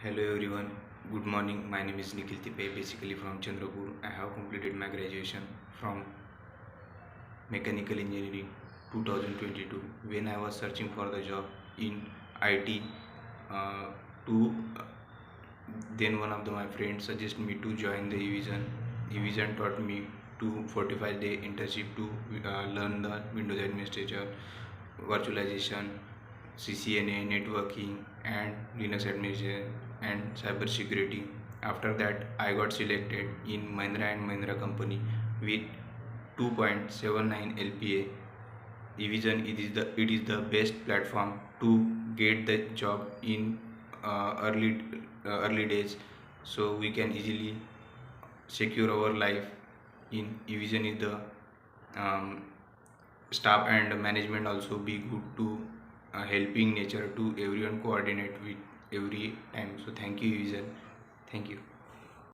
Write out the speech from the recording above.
Hello everyone, good morning. My name is Nikhil Tipe, basically from Chandrapur. I have completed my graduation from Mechanical Engineering 2022. When I was searching for the job in IT, uh, to then one of my friends suggested me to join the Evision. Evision taught me to 45-day internship to learn the Windows administrator, virtualization, CCNA, networking, and Linux administration and cyber security. After that, I got selected in Mahindra and Mahindra company with 2.79 LPA. Evision it is the best platform to get the job in early days, so we can easily secure our life. In Evision is the um, staff and management also be good to helping nature to everyone coordinate with every time. So thank you Evision, thank you.